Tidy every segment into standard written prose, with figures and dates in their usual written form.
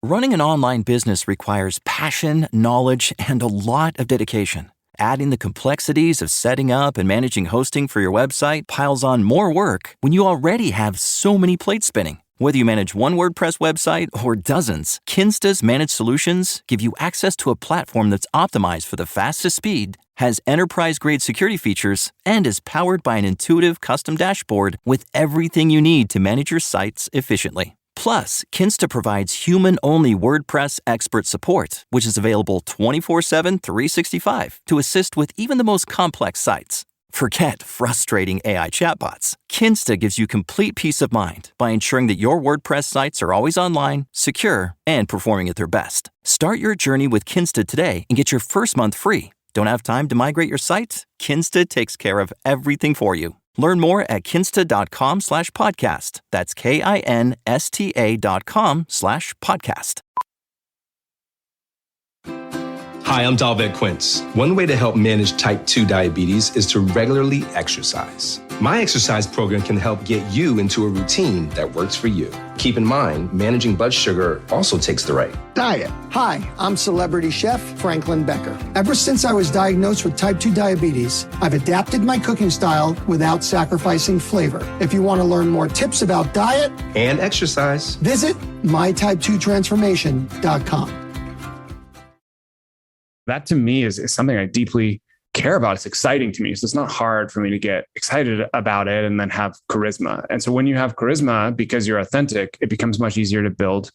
Running an online business requires passion, knowledge, and a lot of dedication. Adding the complexities of setting up and managing hosting for your website piles on more work when you already have so many plates spinning. Whether you manage one WordPress website or dozens, Kinsta's managed solutions give you access to a platform that's optimized for the fastest speed, has enterprise-grade security features, and is powered by an intuitive custom dashboard with everything you need to manage your sites efficiently. Plus, Kinsta provides human-only WordPress expert support, which is available 24/7, 365 to assist with even the most complex sites. Forget frustrating AI chatbots. Kinsta gives you complete peace of mind by ensuring that your WordPress sites are always online, secure, and performing at their best. Start your journey with Kinsta today and get your first month free. Don't have time to migrate your site? Kinsta takes care of everything for you. Learn more at kinsta.com/podcast. That's KINSTA.com/podcast. Hi, I'm Dalvet Quince. One way to help manage type 2 diabetes is to regularly exercise. My exercise program can help get you into a routine that works for you. Keep in mind, managing blood sugar also takes the right diet. Hi, I'm celebrity chef Franklin Becker. Ever since I was diagnosed with type 2 diabetes, I've adapted my cooking style without sacrificing flavor. If you want to learn more tips about diet and exercise, visit mytype2transformation.com. That to me is something I deeply care about. It's exciting to me. So it's not hard for me to get excited about it and then have charisma. And so when you have charisma, because you're authentic, it becomes much easier to build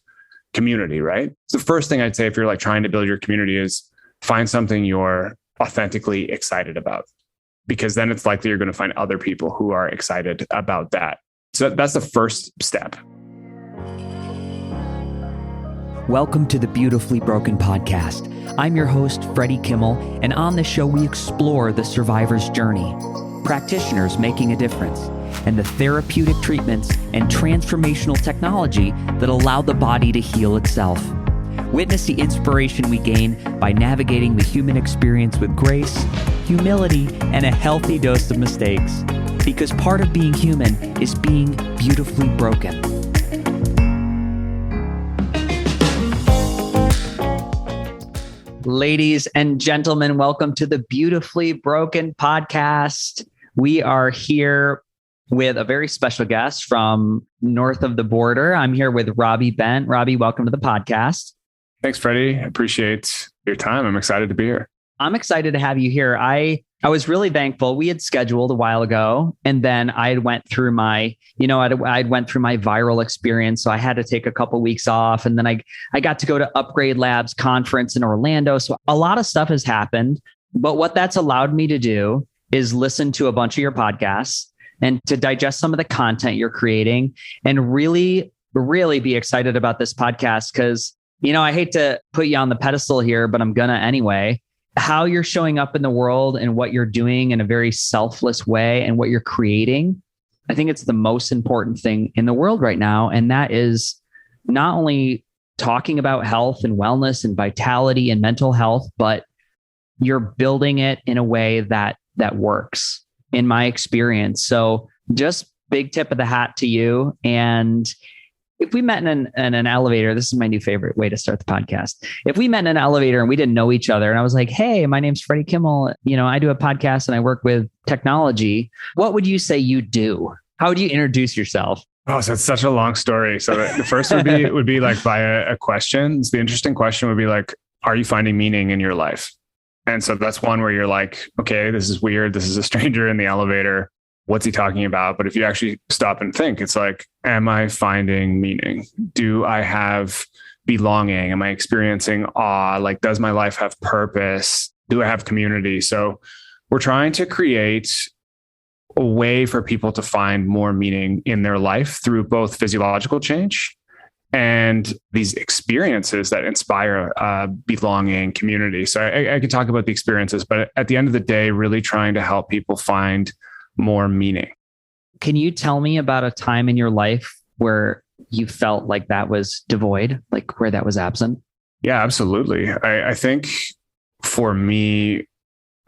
community, right? So the first thing I'd say if you're like trying to build your community is find something you're authentically excited about, because then it's likely you're going to find other people who are excited about that. So that's the first step. Welcome to the Beautifully Broken podcast. I'm your host, Freddie Kimmel, and on the show we explore the survivor's journey, practitioners making a difference, and the therapeutic treatments and transformational technology that allow the body to heal itself. Witness the inspiration we gain by navigating the human experience with grace, humility, and a healthy dose of mistakes. Because part of being human is being beautifully broken. Ladies and gentlemen, welcome to the Beautifully Broken podcast. We are here with a very special guest from north of the border. I'm here with Robbie Bent. Robbie, welcome to the podcast. Thanks, Freddie. I appreciate your time. I'm excited to be here. I'm excited to have you here. I was really thankful. We had scheduled a while ago, and then I went through my, I went through my viral experience. So I had to take a couple of weeks off, and then I got to go to Upgrade Labs conference in Orlando. So a lot of stuff has happened, but what that's allowed me to do is listen to a bunch of your podcasts and to digest some of the content you're creating and really, really be excited about this podcast. Cause I hate to put you on the pedestal here, but I'm gonna anyway. How you're showing up in the world and what you're doing in a very selfless way and what you're creating, I think it's the most important thing in the world right now. And that is not only talking about health and wellness and vitality and mental health, but you're building it in a way that works, in my experience. So just big tip of the hat to you. And if we met in an elevator, this is my new favorite way to start the podcast. If we met in an elevator and we didn't know each other and I was like, hey, my name's Freddie Kimmel. I do a podcast and I work with technology. What would you say you do? How would you introduce yourself? Oh, so it's such a long story. So the first would be like by a question. The interesting question would be like, are you finding meaning in your life? And so that's one where you're like, okay, this is weird. This is a stranger in the elevator. What's he talking about? But if you actually stop and think, it's like, am I finding meaning? Do I have belonging? Am I experiencing awe? Like, does my life have purpose? Do I have community? So we're trying to create a way for people to find more meaning in their life through both physiological change and these experiences that inspire belonging, community. So I could talk about the experiences, but at the end of the day, really trying to help people find more meaning. Can you tell me about a time in your life where you felt like that was devoid, like where that was absent? Yeah, absolutely. I think for me,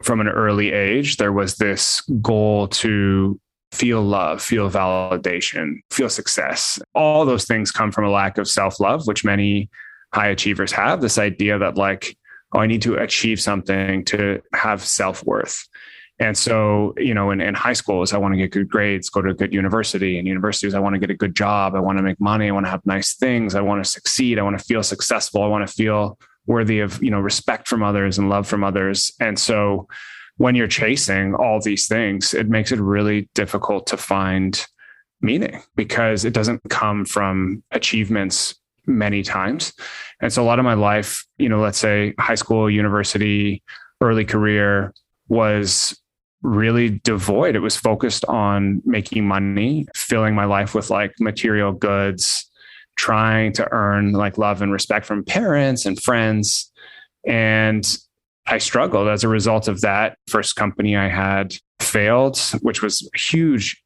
from an early age, there was this goal to feel love, feel validation, feel success. All those things come from a lack of self-love, which many high achievers have, this idea that like, oh, I need to achieve something to have self-worth. And so, in high schools, I want to get good grades, go to a good university. In universities, I want to get a good job. I want to make money. I want to have nice things. I want to succeed. I want to feel successful. I want to feel worthy of, respect from others and love from others. And so when you're chasing all these things, it makes it really difficult to find meaning because it doesn't come from achievements many times. And so a lot of my life, let's say high school, university, early career was really devoid. It was focused on making money, filling my life with like material goods, trying to earn like love and respect from parents and friends. And I struggled as a result of that. First company I had failed, which was a huge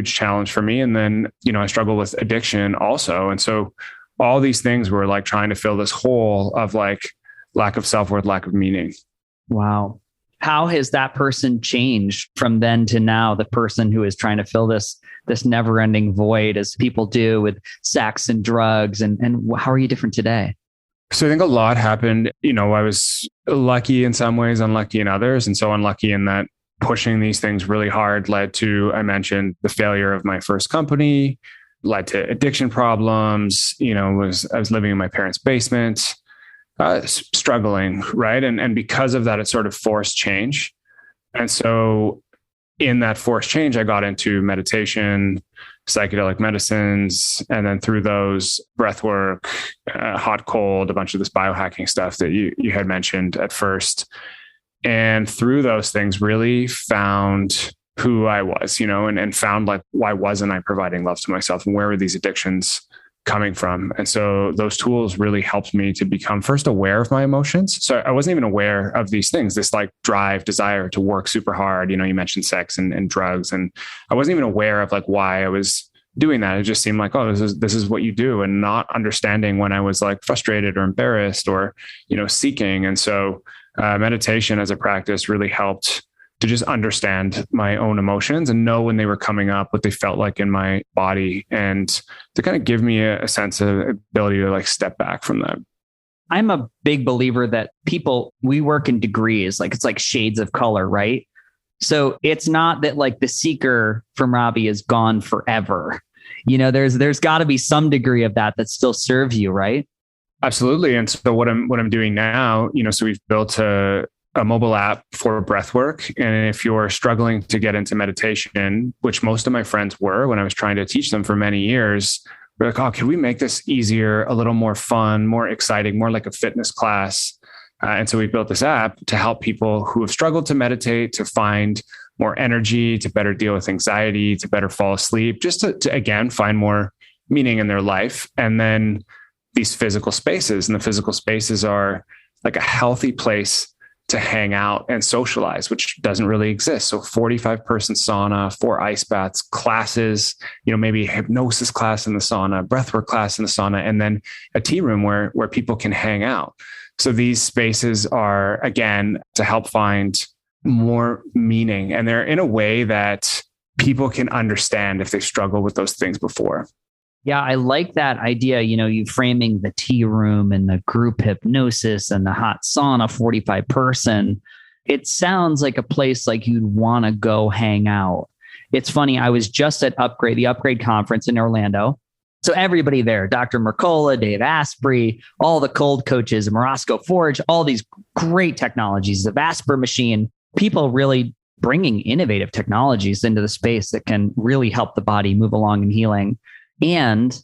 challenge for me. And then, I struggled with addiction also. And so all these things were like trying to fill this hole of like lack of self-worth, lack of meaning. Wow. How has that person changed from then to now? The person who is trying to fill this never-ending void, as people do with sex and drugs, and how are you different today? So I think a lot happened. I was lucky in some ways, unlucky in others. And so unlucky in that pushing these things really hard led to, I mentioned, the failure of my first company, led to addiction problems. I was living in my parents' basement, struggling, right? And because of that, it sort of forced change. And so in that forced change, I got into meditation, psychedelic medicines, and then through those breathwork, hot, cold, a bunch of this biohacking stuff that you had mentioned at first. And through those things, really found who I was, and found like, why wasn't I providing love to myself? And where were these addictions coming from? And so those tools really helped me to become first aware of my emotions. So I wasn't even aware of these things, this like drive, desire to work super hard. You mentioned sex and drugs, and I wasn't even aware of like why I was doing that. It just seemed like, oh, this is what you do, and not understanding when I was like frustrated or embarrassed or, seeking. And so meditation as a practice really helped to just understand my own emotions and know when they were coming up, what they felt like in my body, and to kind of give me a sense of ability to like step back from that. I'm a big believer that we work in degrees, like it's like shades of color, right? So it's not that like the seeker from Robbie is gone forever. There's got to be some degree of that still serves you, right? Absolutely. And so what I'm doing now, so we've built a mobile app for breathwork. And if you're struggling to get into meditation, which most of my friends were when I was trying to teach them for many years, we're like, oh, can we make this easier, a little more fun, more exciting, more like a fitness class? And so we built this app to help people who have struggled to meditate, to find more energy, to better deal with anxiety, to better fall asleep, just to again, find more meaning in their life. And then these physical spaces, and the physical spaces are like a healthy place to hang out and socialize, which doesn't really exist. So 45-person sauna, 4 ice baths, classes, maybe a hypnosis class in the sauna, breathwork class in the sauna, and then a tea room where people can hang out. So these spaces are, again, to help find more meaning. And they're in a way that people can understand if they struggle with those things before. Yeah, I like that idea. You framing the tea room and the group hypnosis and the hot sauna, 45-person. It sounds like a place like you'd want to go hang out. It's funny. I was just at the Upgrade conference in Orlando. So everybody there, Dr. Mercola, Dave Asprey, all the cold coaches, Morosco Forge, all these great technologies, the Vasper machine, people really bringing innovative technologies into the space that can really help the body move along in healing. And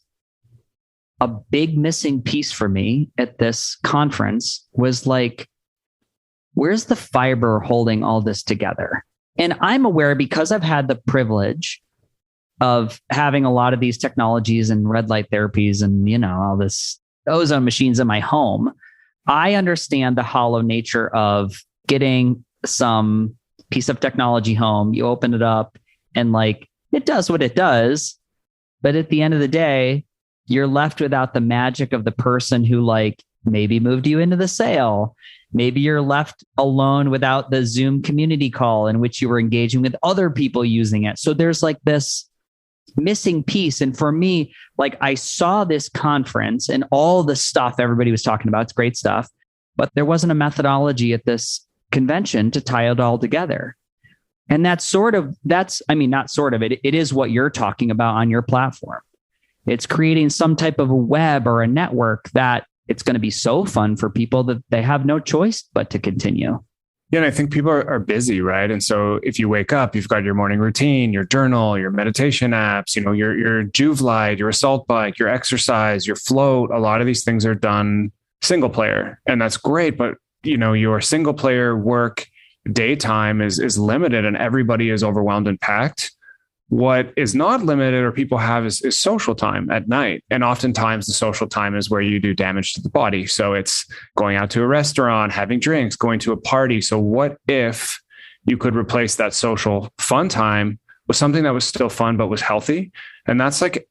a big missing piece for me at this conference was like, where's the fiber holding all this together? And I'm aware, because I've had the privilege of having a lot of these technologies and red light therapies and, all this ozone machines in my home, I understand the hollow nature of getting some piece of technology home. You open it up and like, it does what it does. But at the end of the day, you're left without the magic of the person who like maybe moved you into the sale. Maybe you're left alone without the Zoom community call in which you were engaging with other people using it. So there's like this missing piece. And for me, like I saw this conference and all the stuff everybody was talking about. It's great stuff, but there wasn't a methodology at this convention to tie it all together. And it is what you're talking about on your platform. It's creating some type of a web or a network that it's going to be so fun for people that they have no choice but to continue. Yeah, and I think people are busy, right? And so if you wake up, you've got your morning routine, your journal, your meditation apps, your Juve light, your assault bike, your exercise, your float. A lot of these things are done single player, and that's great. But your single player work daytime is limited, and everybody is overwhelmed and packed. What is not limited or people have is social time at night. And oftentimes the social time is where you do damage to the body. So it's going out to a restaurant, having drinks, going to a party. So what if you could replace that social fun time with something that was still fun, but was healthy? And that's like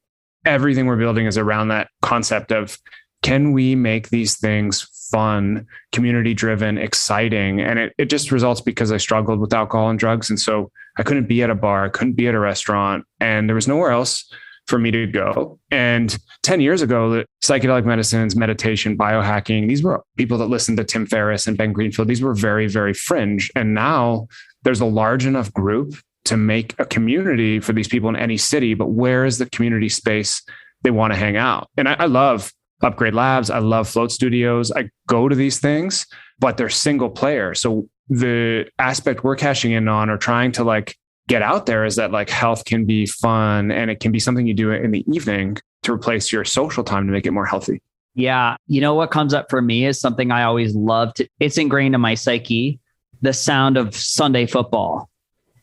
everything we're building is around that concept of, can we make these things fun, community driven, exciting? And it just results because I struggled with alcohol and drugs. And so I couldn't be at a bar, couldn't be at a restaurant, and there was nowhere else for me to go. And 10 years ago, psychedelic medicines, meditation, biohacking, these were people that listened to Tim Ferriss and Ben Greenfield. These were very, very fringe. And now there's a large enough group to make a community for these people in any city. But where is the community space they want to hang out? And I love Upgrade Labs. I love float studios. I go to these things, but they're single player. So the aspect we're cashing in on or trying to like get out there is that like health can be fun, and it can be something you do in the evening to replace your social time to make it more healthy. Yeah. What comes up for me is something I always loved. It's ingrained in my psyche, the sound of Sunday football.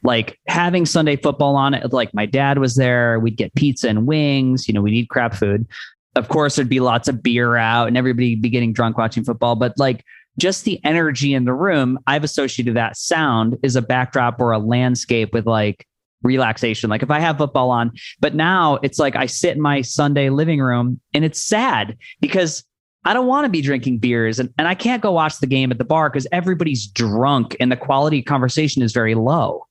Like having Sunday football on it. Like my dad was there. We'd get pizza and wings. We'd eat crap food. Of course, there'd be lots of beer out and everybody be getting drunk watching football. But like just the energy in the room, I've associated that sound is a backdrop or a landscape with like relaxation. Like if I have football on, but now it's like I sit in my Sunday living room and it's sad because I don't want to be drinking beers and I can't go watch the game at the bar because everybody's drunk and the quality of conversation is very low.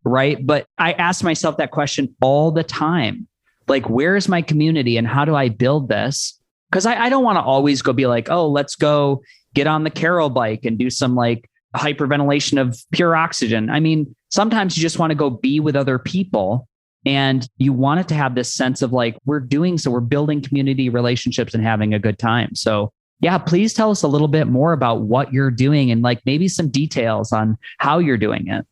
Right. But I ask myself that question all the time. Like, where is my community and how do I build this? Because I don't want to always go be like, oh, let's go get on the Carol bike and do some like hyperventilation of pure oxygen. I mean, sometimes you just want to go be with other people and you want it to have this sense of like, we're building community relationships and having a good time. So yeah, please tell us a little bit more about what you're doing and like maybe some details on how you're doing it.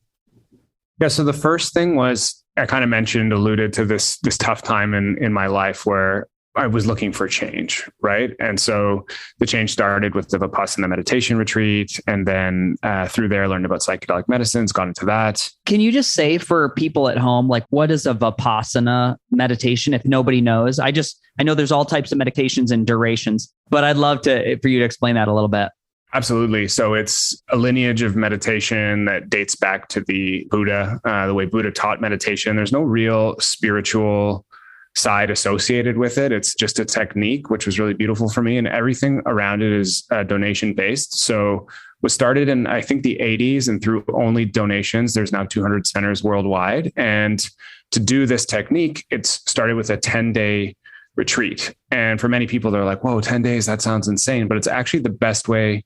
Yeah. So the first thing was, I kind of alluded to this tough time in my life where I was looking for change, right? And so the change started with the Vipassana meditation retreat. And then through there, I learned about psychedelic medicines, got into that. Can you just say for people at home, like what is a Vipassana meditation if nobody knows? I know there's all types of meditations and durations, but I'd love for you to explain that a little bit. Absolutely. So it's a lineage of meditation that dates back to the Buddha, the way Buddha taught meditation. There's no real spiritual side associated with it. It's just a technique, which was really beautiful for me. And everything around it is donation based. So was started in, I think, the 80s, and through only donations, there's now 200 centers worldwide. And to do this technique, it's started with a 10-day retreat. And for many people, they're like, whoa, 10 days, that sounds insane. But it's actually the best way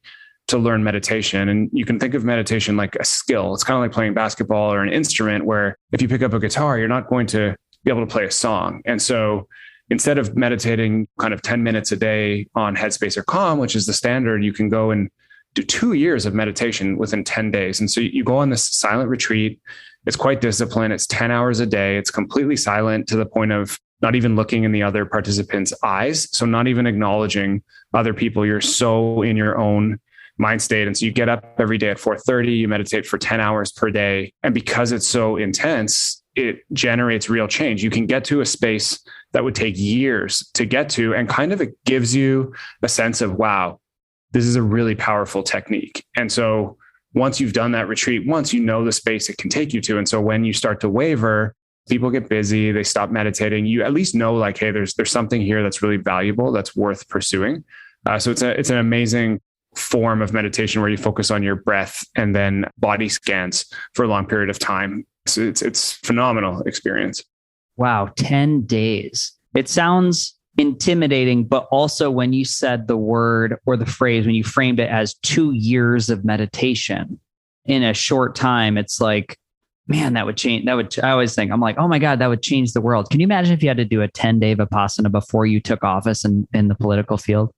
to learn meditation. And you can think of meditation like a skill. It's kind of like playing basketball or an instrument where if you pick up a guitar, you're not going to be able to play a song. And so instead of meditating kind of 10 minutes a day on Headspace or Calm, which is the standard, you can go and do 2 years of meditation within 10 days. And so you go on this silent retreat. It's quite disciplined. It's 10 hours a day. It's completely silent to the point of not even looking in the other participants' eyes. So not even acknowledging other people. You're so in your own mind state. And so you get up every day at 4:30, you meditate for 10 hours per day. And because it's so intense, it generates real change. You can get to a space that would take years to get to. And kind of it gives you a sense of, wow, this is a really powerful technique. And so once you've done that retreat, once you know the space it can take you to. And so when you start to waver, people get busy, they stop meditating. You at least know like, hey, there's something here that's really valuable, that's worth pursuing. So it's an amazing form of meditation where you focus on your breath and then body scans for a long period of time. So it's phenomenal experience. Wow, 10 days. It sounds intimidating, but also when you said the word or the phrase, when you framed it as 2 years of meditation in a short time, it's like, man, that would change. I always think, I'm like, oh my God, that would change the world. Can you imagine if you had to do a 10-day Vipassana before you took office in the political field?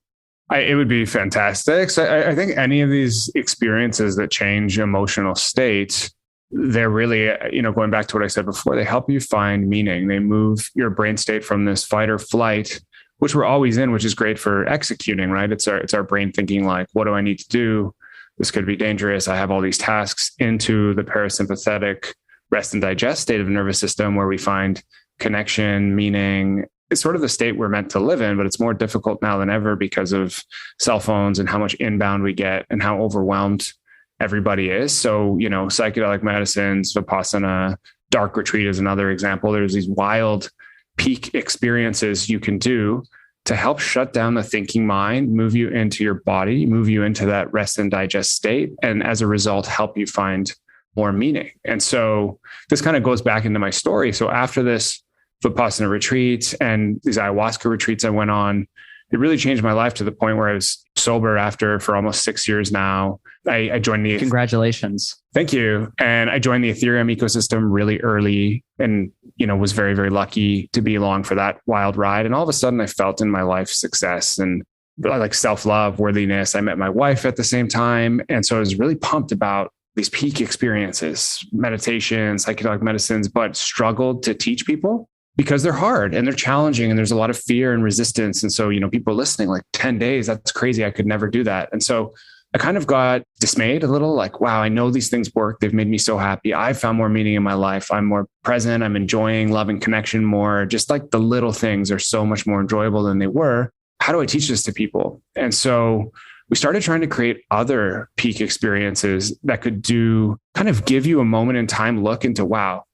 It would be fantastic. So I think any of these experiences that change emotional states, they're really, going back to what I said before, they help you find meaning. They move your brain state from this fight or flight, which we're always in, which is great for executing, right? It's our brain thinking like, what do I need to do? This could be dangerous. I have all these tasks, into the parasympathetic rest and digest state of the nervous system, where we find connection, meaning. It's sort of the state we're meant to live in, but it's more difficult now than ever because of cell phones and how much inbound we get and how overwhelmed everybody is. So, psychedelic medicines, Vipassana, dark retreat is another example. There's these wild peak experiences you can do to help shut down the thinking mind, move you into your body, move you into that rest and digest state. And as a result, help you find more meaning. And so this kind of goes back into my story. So after this Vipassana retreats and these ayahuasca retreats I went on, it really changed my life to the point where I was sober for almost 6 years now. I joined the... Congratulations. Thank you. And I joined the Ethereum ecosystem really early and, was very, very lucky to be along for that wild ride. And all of a sudden I felt in my life success and like self-love, worthiness. I met my wife at the same time. And so I was really pumped about these peak experiences, meditation, psychedelic medicines, but struggled to teach people, because they're hard and they're challenging and there's a lot of fear and resistance. And so, people listening like 10 days, that's crazy. I could never do that. And so I kind of got dismayed a little, like, wow, I know these things work. They've made me so happy. I found more meaning in my life. I'm more present. I'm enjoying love and connection more. Just like the little things are so much more enjoyable than they were. How do I teach this to people? And so we started trying to create other peak experiences that could kind of give you a moment in time look into, wow,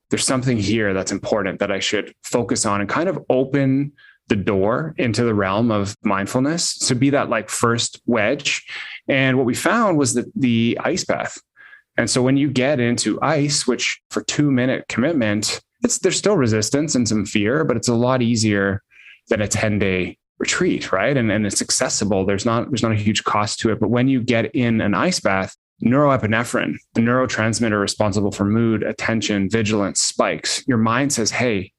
there's something here that's important that I should focus on, and kind of open the door into the realm of mindfulness to be that like first wedge. And what we found was that the ice bath. And so when you get into ice, which for 2-minute commitment, there's still resistance and some fear, but it's a lot easier than a 10-day retreat, right? And it's accessible. There's not a huge cost to it. But when you get in an ice bath, neuroepinephrine, the neurotransmitter responsible for mood, attention, vigilance, spikes. Your mind says, hey,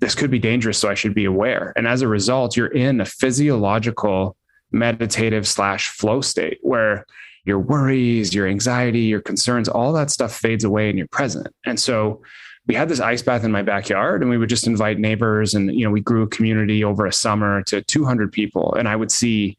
this could be dangerous, so I should be aware. And as a result, you're in a physiological meditative / flow state where your worries, your anxiety, your concerns, all that stuff fades away and you're present. And so we had this ice bath in my backyard, and we would just invite neighbors, and we grew a community over a summer to 200 people. And I would see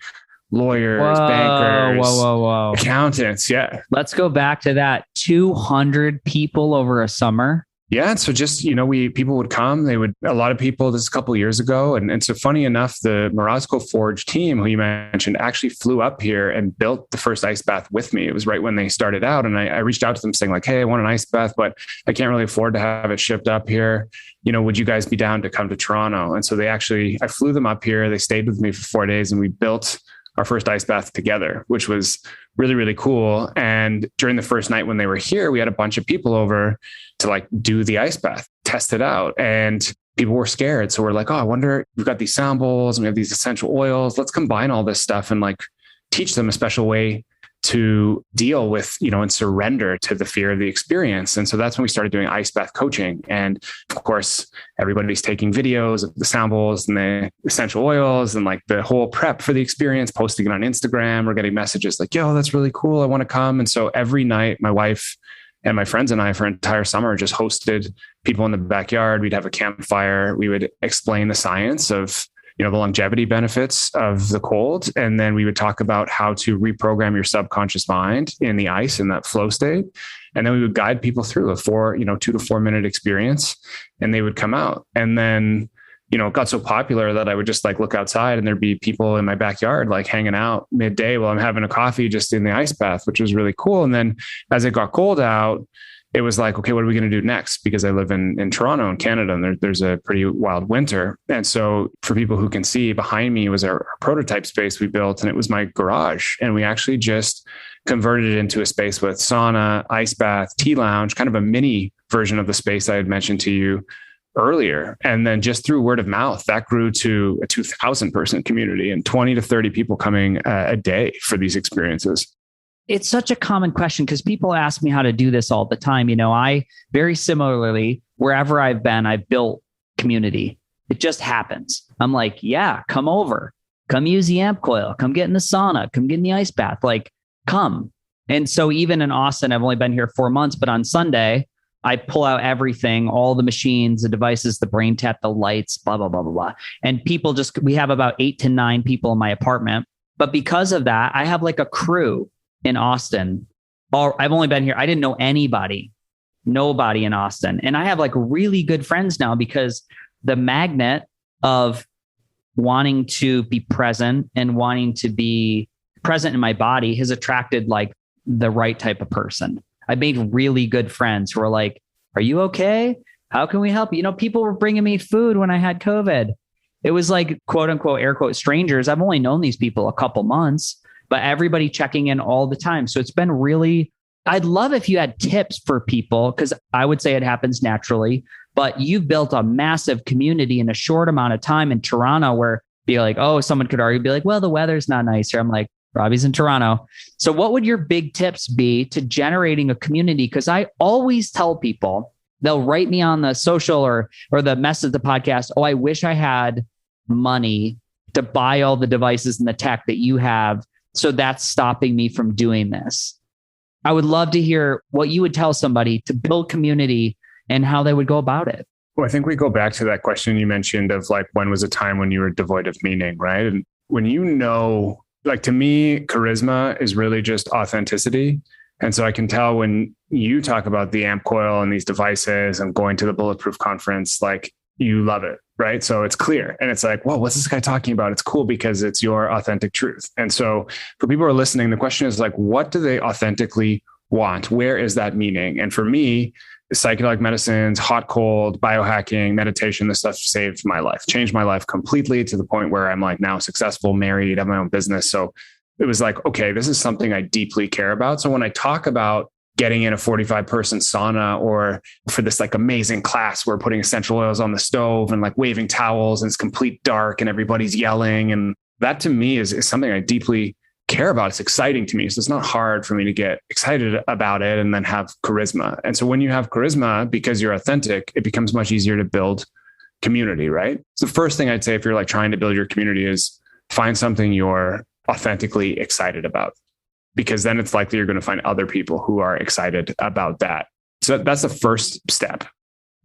lawyers, bankers, accountants. Yeah. Let's go back to that. 200 people over a summer. Yeah. So just, people would come, a lot of people, this is a couple of years ago. And so funny enough, the Morozco Forge team, who you mentioned, actually flew up here and built the first ice bath with me. It was right when they started out. And I reached out to them saying like, hey, I want an ice bath, but I can't really afford to have it shipped up here. Would you guys be down to come to Toronto? And so I flew them up here. They stayed with me for 4 days, and we built our first ice bath together, which was really, really cool. And during the first night when they were here, we had a bunch of people over to like do the ice bath, test it out. And people were scared. So we're like, oh, I wonder, we've got these sound bowls and we have these essential oils. Let's combine all this stuff and like teach them a special way to deal with, and surrender to the fear of the experience. And so that's when we started doing ice bath coaching. And of course, everybody's taking videos of the sound bowls and the essential oils and like the whole prep for the experience, posting it on Instagram. We're getting messages like, yo, that's really cool. I want to come. And so every night, my wife and my friends and I for an entire summer just hosted people in the backyard. We'd have a campfire. We would explain the science of the longevity benefits of the cold. And then we would talk about how to reprogram your subconscious mind in the ice in that flow state. And then we would guide people through a 2 to 4 minute experience, and they would come out. And then, it got so popular that I would just like look outside and there'd be people in my backyard, like hanging out midday while I'm having a coffee just in the ice bath, which was really cool. And then as it got cold out, it was like, okay, what are we going to do next? Because I live in Toronto in Canada, and there's a pretty wild winter. And so for people who can see, behind me was our prototype space we built, and it was my garage. And we actually just converted it into a space with sauna, ice bath, tea lounge, kind of a mini version of the space I had mentioned to you, earlier. And then just through word of mouth, that grew to a 2,000 person community and 20 to 30 people coming a day for these experiences. It's such a common question because people ask me how to do this all the time. I very similarly, wherever I've been, I've built community. It just happens. I'm like, yeah, come over, come use the amp coil, come get in the sauna, come get in the ice bath, like come. And so even in Austin, I've only been here 4 months, but on Sunday, I pull out everything, all the machines, the devices, the brain tap, the lights, blah, blah, blah, blah, blah. And people we have about 8 to 9 people in my apartment. But because of that, I have like a crew in Austin. I've only been here. I didn't know nobody in Austin. And I have like really good friends now because the magnet of wanting to be present and wanting to be present in my body has attracted like the right type of person. I made really good friends who are like, are you okay? How can we help you? People were bringing me food when I had COVID. It was like, quote unquote, air quote, strangers. I've only known these people a couple months, but everybody checking in all the time. So it's been really, I'd love if you had tips for people, because I would say it happens naturally, but you've built a massive community in a short amount of time in Toronto where be like, oh, someone could argue, be like, well, the weather's not nice here. I'm like, Robbie's in Toronto. So what would your big tips be to generating a community? Because I always tell people, they'll write me on the social or the message of the podcast. Oh, I wish I had money to buy all the devices and the tech that you have. So that's stopping me from doing this. I would love to hear what you would tell somebody to build community and how they would go about it. Well, I think we go back to that question you mentioned of like, when was a time when you were devoid of meaning, right? And when like to me, charisma is really just authenticity. And so I can tell when you talk about the amp coil and these devices and going to the Bulletproof conference, like you love it, right? So it's clear. And it's like, whoa, what's this guy talking about? It's cool because it's your authentic truth. And so for people who are listening, the question is like, what do they authentically want? Where is that meaning? And for me, psychedelic medicines, hot, cold, biohacking, meditation, this stuff saved my life, changed my life completely to the point where I'm like now successful, married, have my own business. So it was like, okay, this is something I deeply care about. So when I talk about getting in a 45 person sauna or for this like amazing class, we're putting essential oils on the stove and like waving towels and it's complete dark and everybody's yelling. And that to me is something I deeply care about. It's exciting to me. So it's not hard for me to get excited about it and then have charisma. And so when you have charisma, because you're authentic, it becomes much easier to build community, right? So the first thing I'd say if you're like trying to build your community is find something you're authentically excited about, because then it's likely you're going to find other people who are excited about that. So that's the first step.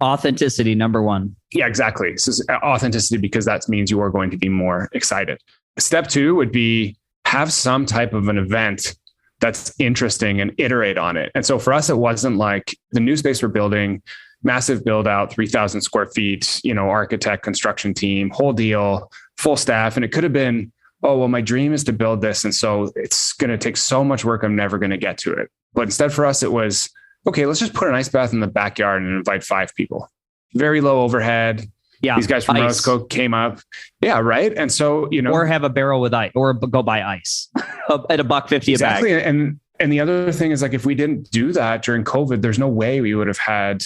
Authenticity, number one. Yeah, exactly. So authenticity, because that means you are going to be more excited. Step two would be have some type of an event that's interesting and iterate on it. And so for us, it wasn't like the new space we're building, massive build out, 3,000 square feet, architect, construction team, whole deal, full staff. And it could have been, oh, well, my dream is to build this. And so it's going to take so much work, I'm never going to get to it. But instead for us, it was, okay, let's just put an ice bath in the backyard and invite 5 people. Very low overhead. Yeah. These guys from Roscoe came up. Yeah. Right. And so, or have a barrel with ice or go buy ice at $1.50 exactly. a bag. And the other thing is like, if we didn't do that during COVID, there's no way we would have had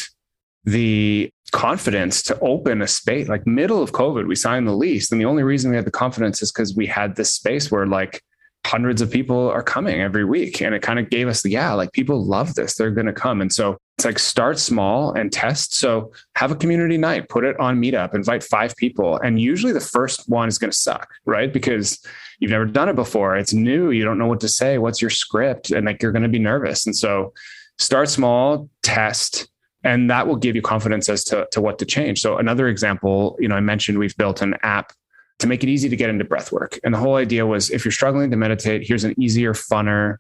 the confidence to open a space. Like middle of COVID, we signed the lease. And the only reason we had the confidence is because we had this space where like hundreds of people are coming every week. And it kind of gave us like people love this, they're going to come. And so it's like, start small and test. So have a community night, put it on Meetup, invite 5 people. And usually the first one is going to suck, right? Because you've never done it before. It's new. You don't know what to say. What's your script? And like, you're going to be nervous. And so start small, test, and that will give you confidence as to what to change. So another example, I mentioned we've built an app to make it easy to get into breathwork. And the whole idea was, if you're struggling to meditate, here's an easier, funner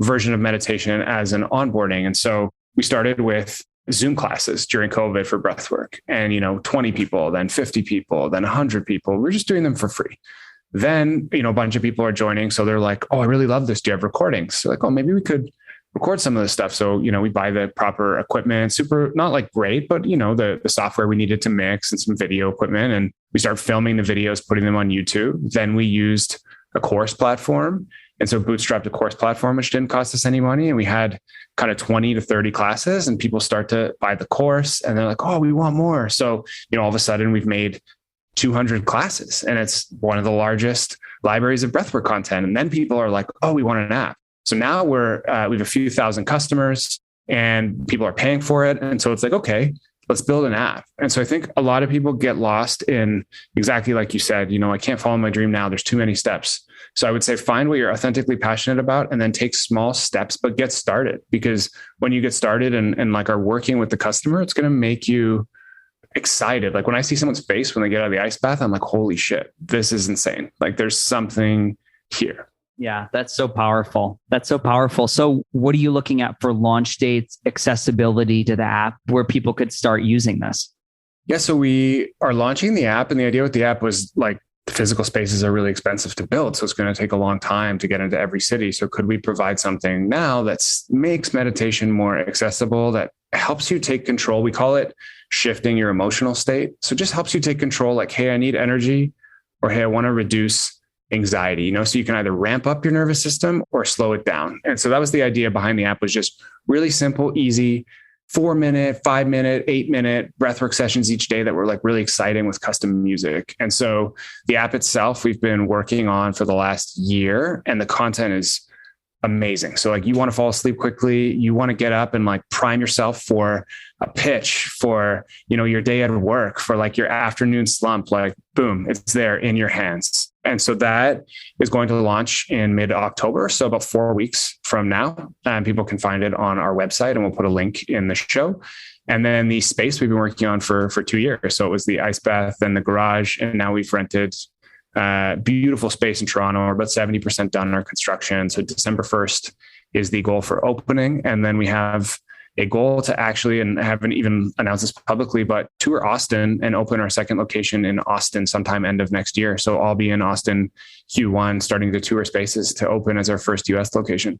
version of meditation as an onboarding. And so we started with Zoom classes during COVID for breathwork, and 20 people, then 50 people, then 100 people. We're just doing them for free. Then, a bunch of people are joining. So they're like, oh, I really love this. Do you have recordings? So like, oh, maybe we could record some of this stuff. So, we buy the proper equipment, super, not like great, but the software we needed to mix and some video equipment. And we start filming the videos, putting them on YouTube. Then we used a course platform. And so bootstrapped a course platform, which didn't cost us any money. And we had kind of 20 to 30 classes, and people start to buy the course and they're like, oh, we want more. So, all of a sudden we've made 200 classes, and it's one of the largest libraries of breathwork content. And then people are like, oh, we want an app. So now we have a few thousand customers and people are paying for it. And so it's like, okay, let's build an app. And so I think a lot of people get lost in exactly like you said, I can't follow my dream now. There's too many steps. So I would say find what you're authentically passionate about and then take small steps, but get started. Because when you get started and like are working with the customer, it's going to make you excited. Like when I see someone's face when they get out of the ice bath, I'm like, holy shit, this is insane. Like there's something here. Yeah, that's so powerful. That's so powerful. So what are you looking at for launch dates, accessibility to the app, where people could start using this? Yeah, so we are launching the app, and the idea with the app was like the physical spaces are really expensive to build. So it's going to take a long time to get into every city. So could we provide something now that makes meditation more accessible, that helps you take control? We call it shifting your emotional state. So it just helps you take control, like, hey, I need energy, or hey, I want to reduce anxiety, so you can either ramp up your nervous system or slow it down. And so that was the idea behind the app, was just really simple, easy, 4-minute, 5-minute, 8-minute breathwork sessions each day that were like really exciting with custom music. And so the app itself, we've been working on for the last year, and the content is amazing. So like you want to fall asleep quickly, you want to get up and like prime yourself for a pitch, for, your day at work, for like your afternoon slump, like boom, it's there in your hands. And so that is going to launch in mid-October. So about 4 weeks from now, and people can find it on our website, and we'll put a link in the show. And then the space we've been working on for 2 years. So it was the ice bath and the garage. And now we've rented beautiful space in Toronto. We're about 70% done in our construction. So December 1st is the goal for opening. And then we have a goal to actually, and I haven't even announced this publicly, but tour Austin and open our second location in Austin sometime end of next year. So I'll be in Austin Q1, starting to tour spaces to open as our first US location.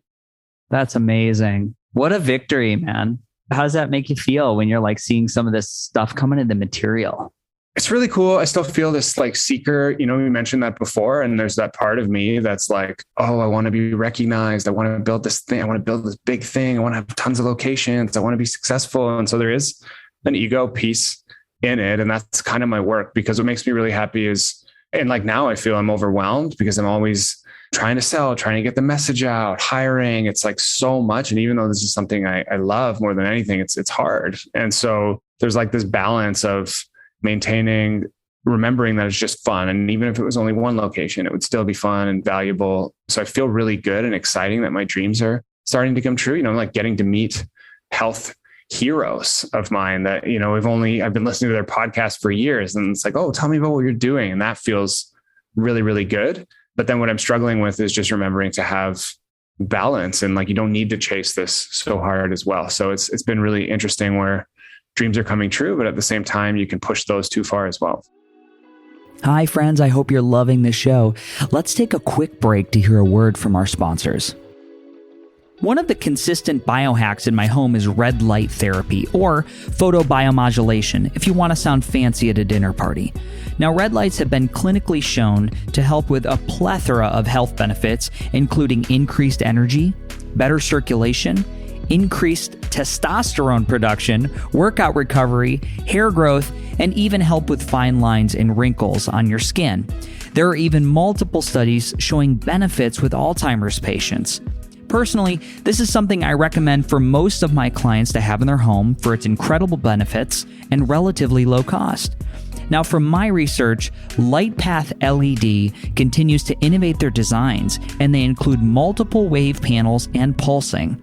That's amazing. What a victory, man. How does that make you feel when you're like seeing some of this stuff coming in the material? It's really cool. I still feel this like seeker, we mentioned that before. And there's that part of me that's like, oh, I want to be recognized. I want to build this thing. I want to build this big thing. I want to have tons of locations. I want to be successful. And so there is an ego piece in it. And that's kind of my work, because what makes me really happy is, and like now I feel I'm overwhelmed because I'm always trying to sell, trying to get the message out, hiring. It's like so much. And even though this is something I love more than anything, it's hard. And so there's like this balance of maintaining, remembering that it's just fun. And even if it was only one location, it would still be fun and valuable. So I feel really good and exciting that my dreams are starting to come true. Like getting to meet health heroes of mine that, I've been listening to their podcast for years, and it's like, oh, tell me about what you're doing. And that feels really, really good. But then what I'm struggling with is just remembering to have balance, and like, you don't need to chase this so hard as well. So it's been really interesting where dreams are coming true, but at the same time, you can push those too far as well. Hi, friends. I hope you're loving the show. Let's take a quick break to hear a word from our sponsors. One of the consistent biohacks in my home is red light therapy, or photobiomodulation, if you want to sound fancy at a dinner party. Now, red lights have been clinically shown to help with a plethora of health benefits, including increased energy, better circulation, increased testosterone production, workout recovery, hair growth, and even help with fine lines and wrinkles on your skin. There are even multiple studies showing benefits with Alzheimer's patients. Personally, this is something I recommend for most of my clients to have in their home for its incredible benefits and relatively low cost. Now, from my research, LightPath LED continues to innovate their designs, and they include multiple wave panels and pulsing,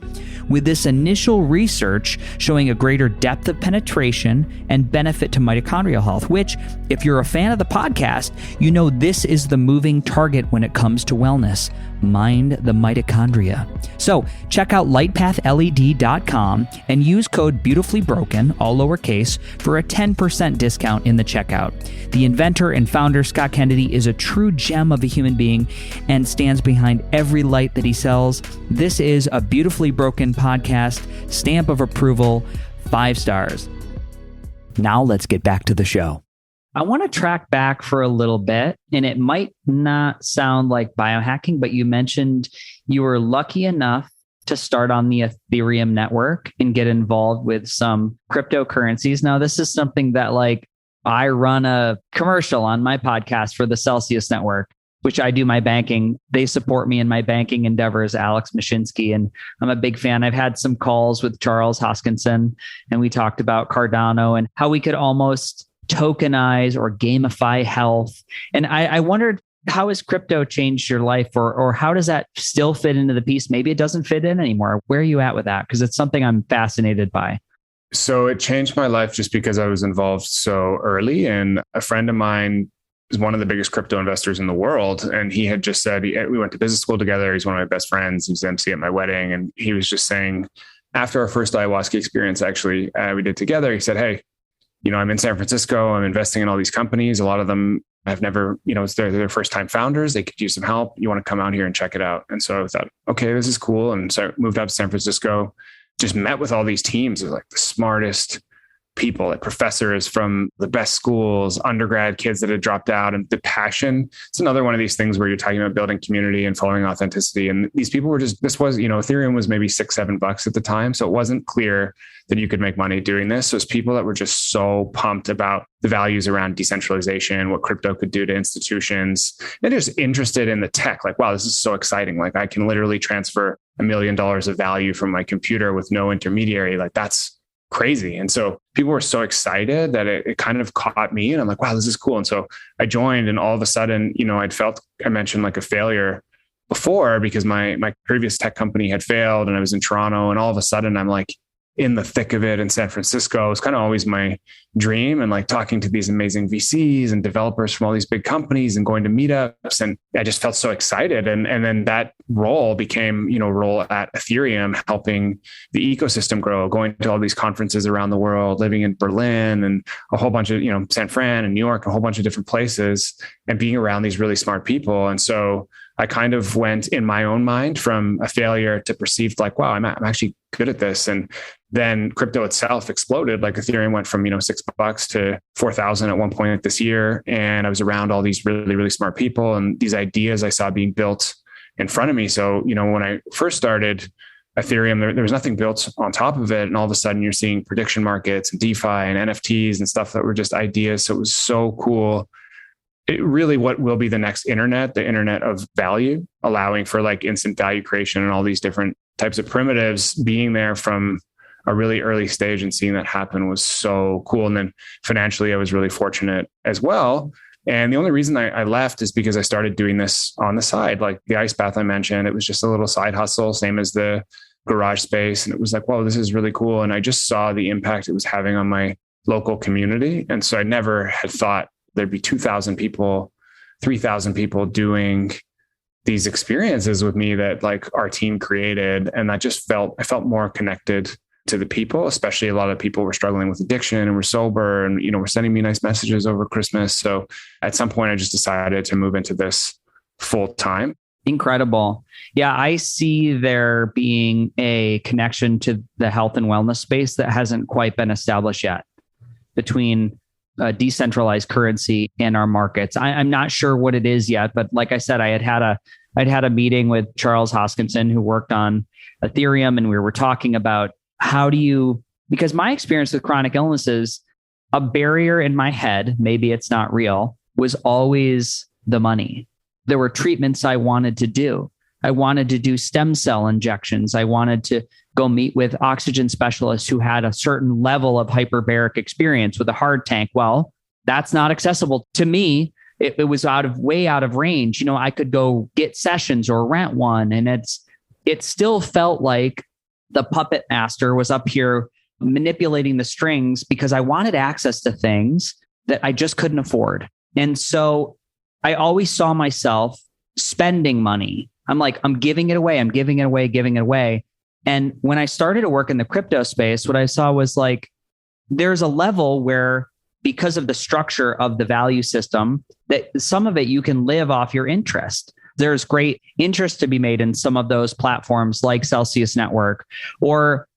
with this initial research showing a greater depth of penetration and benefit to mitochondrial health, which, if you're a fan of the podcast, this is the moving target when it comes to wellness. Mind the mitochondria. So check out lightpathled.com and use code BeautifullyBroken, all lowercase, for a 10% discount in the checkout. The inventor and founder, Scott Kennedy, is a true gem of a human being and stands behind every light that he sells. This is a Beautifully Broken podcast. Stamp of approval, 5 stars. Now let's get back to the show. I want to track back for a little bit, and it might not sound like biohacking, but you mentioned you were lucky enough to start on the Ethereum network and get involved with some cryptocurrencies. Now, this is something that I run a commercial on my podcast for the Celsius network, which I do my banking. They support me in my banking endeavors, Alex Mashinsky, and I'm a big fan. I've had some calls with Charles Hoskinson, and we talked about Cardano and how we could almost tokenize or gamify health. And I wondered, how has crypto changed your life, or how does that still fit into the piece? Maybe it doesn't fit in anymore. Where are you at with that? Because it's something I'm fascinated by. So it changed my life just because I was involved so early. And a friend of mine is one of the biggest crypto investors in the world. And he had just said, we went to business school together. He's one of my best friends. He's MC at my wedding. And he was just saying, after our first ayahuasca experience, actually, we did together, he said, hey, I'm in San Francisco. I'm investing in all these companies. A lot of them I've never, it's their first time founders. They could use some help. You want to come out here and check it out. And so I thought, okay, this is cool. And so I moved out to San Francisco, just met with all these teams of the smartest people, professors from the best schools, undergrad kids that had dropped out, and the passion. It's another one of these things where you're talking about building community and following authenticity. And these people were Ethereum was maybe $6-7 at the time. So it wasn't clear that you could make money doing this. So it's people that were just so pumped about the values around decentralization, what crypto could do to institutions. And just interested in the tech, wow, this is so exciting. I can literally transfer $1 million of value from my computer with no intermediary. That's crazy. And so people were so excited that it kind of caught me, and I'm like, wow, this is cool. And so I joined, and all of a sudden, I mentioned a failure before because my previous tech company had failed and I was in Toronto, and all of a sudden I'm in the thick of it in San Francisco. It was kind of always my dream, and talking to these amazing VCs and developers from all these big companies and going to meetups. And I just felt so excited. And then that role became, role at Ethereum, helping the ecosystem grow, going to all these conferences around the world, living in Berlin and a whole bunch of, San Fran and New York, a whole bunch of different places, and being around these really smart people. And so I kind of went in my own mind from a failure to perceived wow, I'm actually good at this. And then crypto itself exploded. Ethereum went from, $6 to 4,000 at one point this year. And I was around all these really, really smart people and these ideas I saw being built in front of me. So, when I first started Ethereum, there was nothing built on top of it. And all of a sudden you're seeing prediction markets and DeFi and NFTs and stuff that were just ideas. So it was so cool. It really what will be the next internet, the internet of value, allowing for instant value creation and all these different types of primitives. Being there from a really early stage and seeing that happen was so cool. And then financially, I was really fortunate as well. And the only reason I left is because I started doing this on the side, the ice bath I mentioned. It was just a little side hustle, same as the garage space. And it was whoa, this is really cool. And I just saw the impact it was having on my local community. And so I never had thought there'd be 2,000 people, 3,000 people doing these experiences with me that our team created. And I felt more connected to the people, especially a lot of people were struggling with addiction and were sober and, were sending me nice messages over Christmas. So at some point I just decided to move into this full time. Incredible. Yeah. I see there being a connection to the health and wellness space that hasn't quite been established yet between decentralized currency in our markets. I'm not sure what it is yet, but like I said, I'd had a meeting with Charles Hoskinson, who worked on Ethereum, and we were talking about because my experience with chronic illnesses, a barrier in my head, maybe it's not real, was always the money. There were treatments I wanted to do. I wanted to do stem cell injections. I wanted to go meet with oxygen specialists who had a certain level of hyperbaric experience with a hard tank. Well, that's not accessible to me. It was way out of range. I could go get sessions or rent one. And it still felt like the puppet master was up here manipulating the strings because I wanted access to things that I just couldn't afford. And so I always saw myself spending money. I'm giving it away. I'm giving it away. And when I started to work in the crypto space, what I saw was there's a level where, because of the structure of the value system, that some of it you can live off your interest. There's great interest to be made in some of those platforms like Celsius Network, or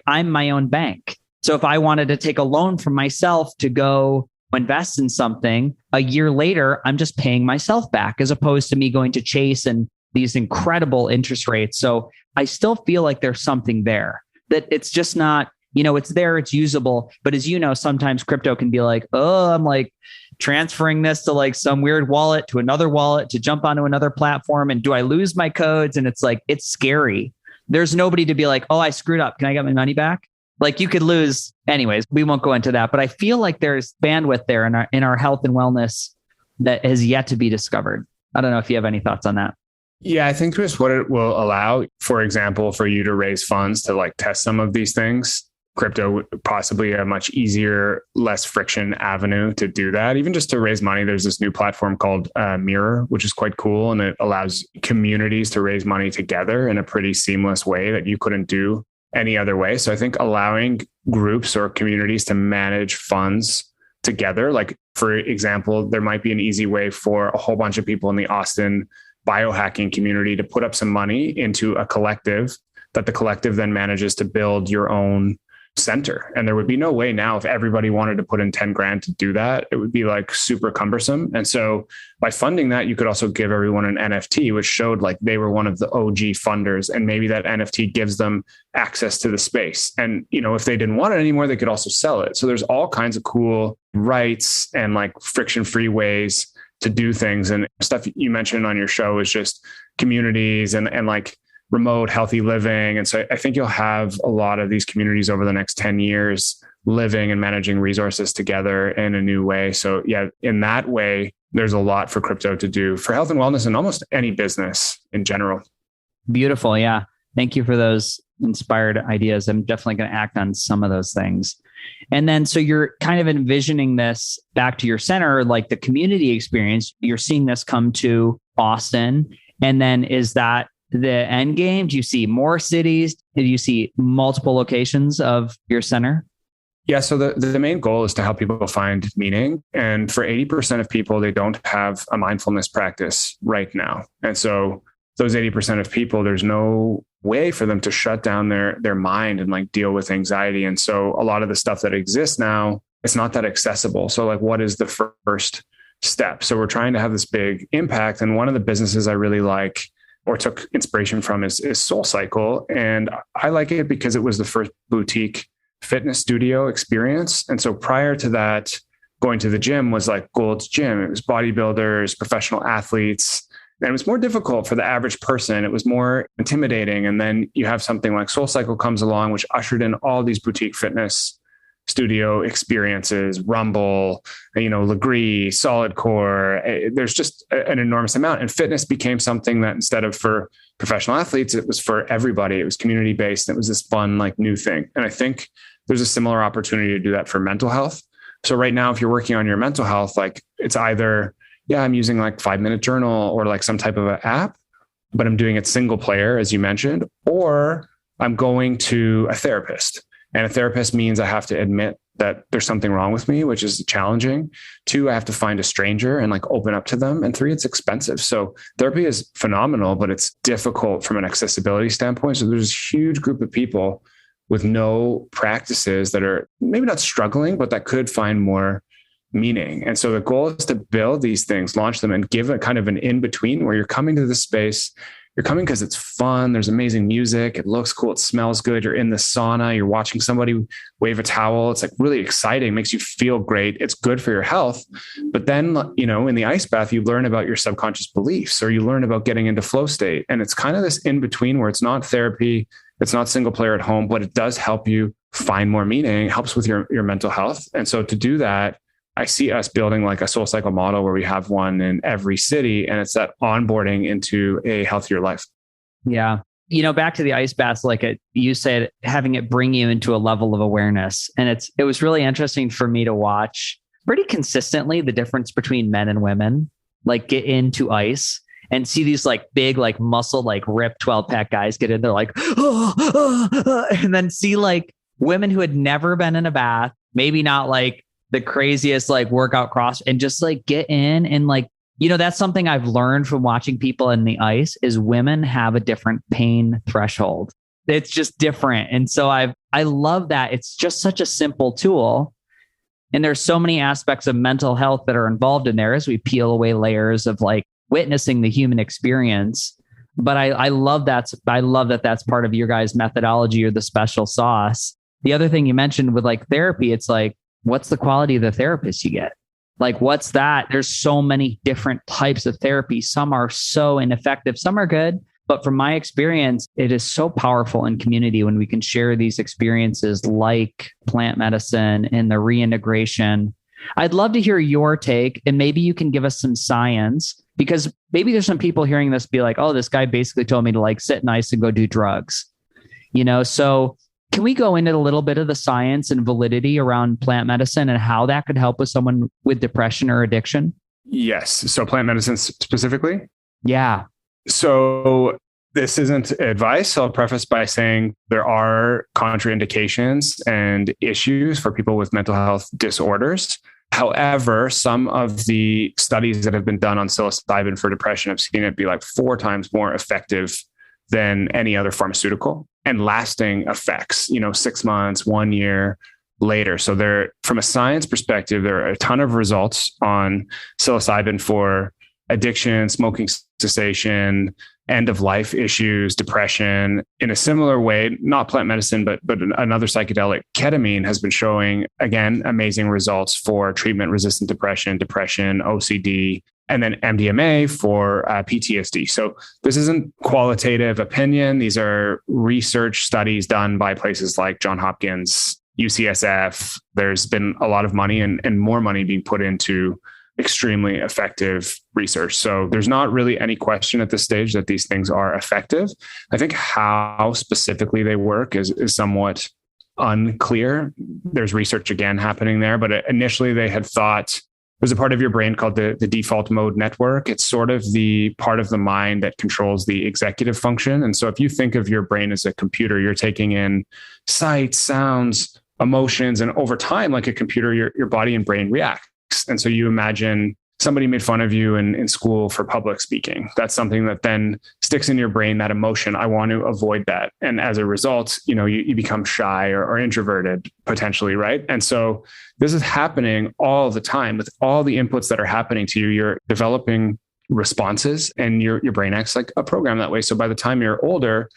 I'm my own bank. So if I wanted to take a loan from myself to go invest in something, a year later, I'm just paying myself back as opposed to me going to chase and these incredible interest rates. So I still feel like there's something there, that it's just not, it's there, it's usable. But as you know, sometimes crypto can be like, oh, I'm like transferring this to like some weird wallet to another wallet to jump onto another platform. And do I lose my codes? And it's like, it's scary. There's nobody to be like, oh, I screwed up. Can I get my money back? Like you could lose. Anyways, we won't go into that. But I feel like there's bandwidth there in our health and wellness that has yet to be discovered. I don't know if you have any thoughts on that. Yeah, I think just what it will allow, for example, for you to raise funds to like test some of these things. Crypto possibly a much easier, less friction avenue to do that. Even just to raise money, there's this new platform called Mirror, which is quite cool. And it allows communities to raise money together in a pretty seamless way that you couldn't do any other way. So I think allowing groups or communities to manage funds together, like for example, there might be an easy way for a whole bunch of people in the Austin biohacking community to put up some money into a collective that the collective then manages to build your own center. And there would be no way now if everybody wanted to put in 10 grand to do that, it would be like super cumbersome. And so by funding that, you could also give everyone an NFT, which showed like they were one of the OG funders. And maybe that NFT gives them access to the space. And, if they didn't want it anymore, they could also sell it. So there's all kinds of cool rights and like friction-free ways to do things. And stuff you mentioned on your show is just communities and like remote healthy living. And so I think you'll have a lot of these communities over the next 10 years living and managing resources together in a new way. So yeah, in that way, there's a lot for crypto to do for health and wellness and almost any business in general. Beautiful. Yeah. Thank you for those inspired ideas. I'm definitely going to act on some of those things. And then, so you're kind of envisioning this back to your center, like the community experience, you're seeing this come to Austin. And then is that the end game? Do you see more cities? Do you see multiple locations of your center? Yeah. So the main goal is to help people find meaning. And for 80% of people, they don't have a mindfulness practice right now. And so those 80% of people, there's no way for them to shut down their mind and like deal with anxiety. And so a lot of the stuff that exists now, it's not that accessible. So like, what is the first step? So we're trying to have this big impact. And one of the businesses I really like or took inspiration from is SoulCycle. And I like it because it was the first boutique fitness studio experience. And so prior to that, going to the gym was like Gold's Gym. It was bodybuilders, professional athletes. And it was more difficult for the average person. It was more intimidating. And then you have something like SoulCycle comes along, which ushered in all these boutique fitness studio experiences, Rumble, Legree, Solid Core. There's just an enormous amount. And fitness became something that instead of for professional athletes, it was for everybody. It was community-based. It was this fun, like new thing. And I think there's a similar opportunity to do that for mental health. So right now, if you're working on your mental health, like it's either, I'm using like 5-minute journal or like some type of an app, but I'm doing it single player, as you mentioned, or I'm going to a therapist. And a therapist means I have to admit that there's something wrong with me, which is challenging. 2, I have to find a stranger and like open up to them. And 3, it's expensive. So therapy is phenomenal, but it's difficult from an accessibility standpoint. So there's a huge group of people with no practices that are maybe not struggling, but that could find more meaning. And so the goal is to build these things, launch them, and give a kind of an in-between where you're coming to the space. You're coming because it's fun. There's amazing music. It looks cool. It smells good. You're in the sauna. You're watching somebody wave a towel. It's like really exciting. Makes you feel great. It's good for your health. But then, in the ice bath, you learn about your subconscious beliefs, or you learn about getting into flow state. And it's kind of this in between where it's not therapy. It's not single player at home, but it does help you find more meaning. It helps with your mental health. And so to do that, I see us building like a SoulCycle model where we have one in every city, and it's that onboarding into a healthier life. Yeah. Back to the ice baths, you said, having it bring you into a level of awareness. And it was really interesting for me to watch pretty consistently the difference between men and women, like get into ice and see these like big, like muscle, like ripped 12-pack guys get in there like, and then see like women who had never been in a bath, maybe not like the craziest like workout cross, and just like get in and like, that's something I've learned from watching people in the ice is women have a different pain threshold. It's just different. And so I love that. It's just such a simple tool. And there's so many aspects of mental health that are involved in there as we peel away layers of like witnessing the human experience. But I love that. I love that that's part of your guys' methodology or the special sauce. The other thing you mentioned with like therapy, it's like, what's the quality of the therapist you get? Like, what's that? There's so many different types of therapy. Some are so ineffective, some are good. But from my experience, it is so powerful in community when we can share these experiences like plant medicine and the reintegration. I'd love to hear your take, and maybe you can give us some science, because maybe there's some people hearing this be like, oh, this guy basically told me to like sit nice and go do drugs, So can we go into a little bit of the science and validity around plant medicine and how that could help with someone with depression or addiction? Yes. So plant medicine specifically? Yeah. So this isn't advice. I'll preface by saying there are contraindications and issues for people with mental health disorders. However, some of the studies that have been done on psilocybin for depression have seen it be like 4 times more effective than any other pharmaceutical and lasting effects, 6 months, 1 year later. So there, from a science perspective, there are a ton of results on psilocybin for addiction, smoking cessation, end of life issues, depression. In a similar way, not plant medicine, but another psychedelic, ketamine, has been showing, again, amazing results for treatment resistant depression, OCD, and then MDMA for PTSD. So this isn't qualitative opinion. These are research studies done by places like Johns Hopkins, UCSF. There's been a lot of money and more money being put into extremely effective research. So there's not really any question at this stage that these things are effective. I think how specifically they work is somewhat unclear. There's research again happening there, but initially they had thought there's a part of your brain called the default mode network. It's sort of the part of the mind that controls the executive function. And so if you think of your brain as a computer, you're taking in sights, sounds, emotions, and over time, like a computer, your body and brain react. And so you imagine somebody made fun of you in school for public speaking. That's something that then sticks in your brain, that emotion. I want to avoid that. And as a result, you become shy or introverted potentially, right? And so this is happening all the time with all the inputs that are happening to you. You're developing responses and your brain acts like a program that way. So by the time you're older,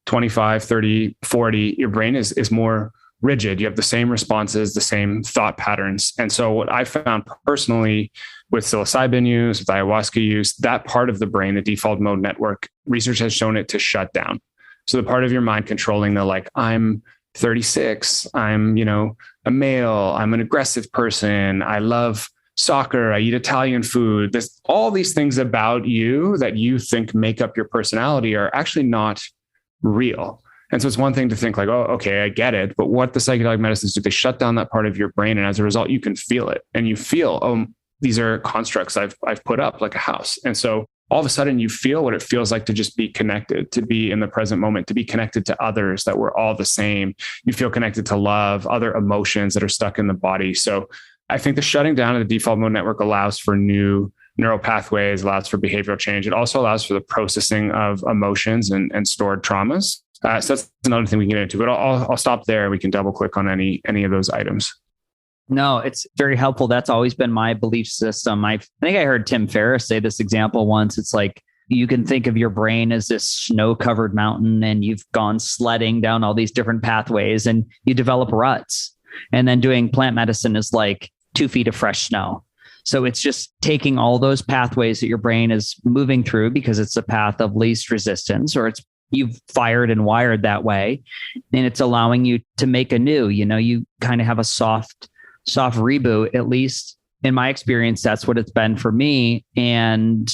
25, 30, 40, your brain is more rigid. You have the same responses, the same thought patterns. And so what I found personally with psilocybin use, with ayahuasca use, that part of the brain, the default mode network, research has shown it to shut down. So the part of your mind controlling the like, I'm 36, I'm, a male, I'm an aggressive person, I love soccer, I eat Italian food. All these things about you that you think make up your personality are actually not real. And so it's one thing to think like, oh, okay, I get it. But what the psychedelic medicines do, they shut down that part of your brain. And as a result, you can feel it. And you feel, oh, these are constructs I've put up like a house. And so all of a sudden you feel what it feels like to just be connected, to be in the present moment, to be connected to others, that we're all the same. You feel connected to love, other emotions that are stuck in the body. So I think the shutting down of the default mode network allows for new neural pathways, allows for behavioral change. It also allows for the processing of emotions and stored traumas. So that's another thing we can get into, but I'll stop there. We can double click on any of those items. No, it's very helpful. That's always been my belief system. I think I heard Tim Ferriss say this example once. It's like, you can think of your brain as this snow-covered mountain and you've gone sledding down all these different pathways and you develop ruts. And then doing plant medicine is like 2 feet of fresh snow. So it's just taking all those pathways that your brain is moving through because it's a path of least resistance, or you've fired and wired that way. And it's allowing you to make anew, you kind of have a soft reboot. At least in my experience, that's what it's been for me. And